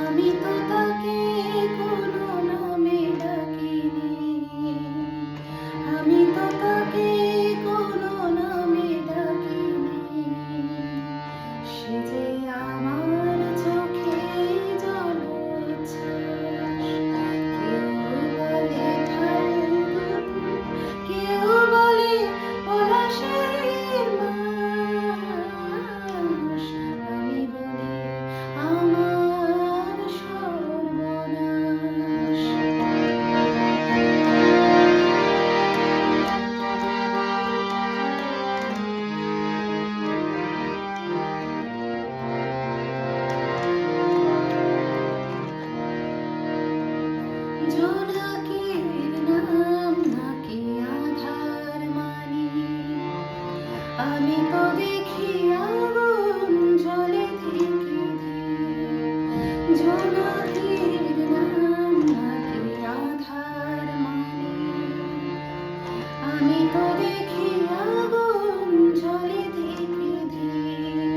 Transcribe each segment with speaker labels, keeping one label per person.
Speaker 1: আমি তো তাকে কোনো নামে ডাকিনি, আমি তো তাকে কোনো নামে ডাকিনি, সে যে আমার চোখে জলোচ্ছ্বাস। কেউ বলে ফাল্গুন, কেউ বলে পলাশের মাস, আমি বলি আমার সর্বনাশ। জোনাকির নাম নাকি আধার মানি, আমি তো দেখি আগুন জ্বলে ধিকি ধিক। জোনাকির নাম নাকি আধার মানি, আমি তো দেখি আগুন জ্বলে ধিকি ধিক।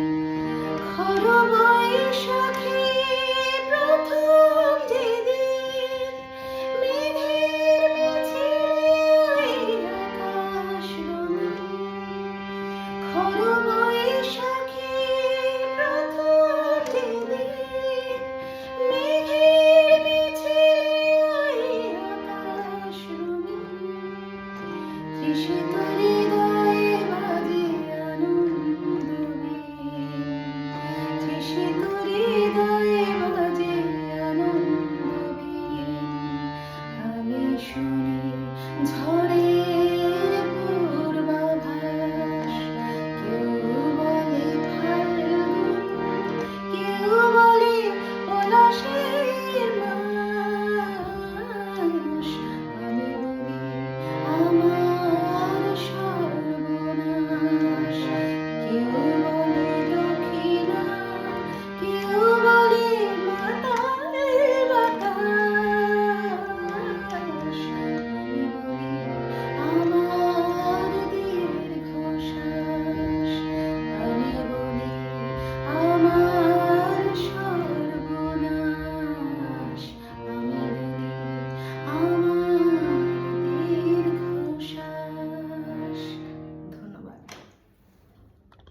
Speaker 1: খর বৈশাখী প্রথম যেদিন মেঘের মিছিলে আকাশ রঙিন। খর বৈশাখী প্রথম যেদিন মেঘের মিছিলে আকাশ রঙিন। তৃষিত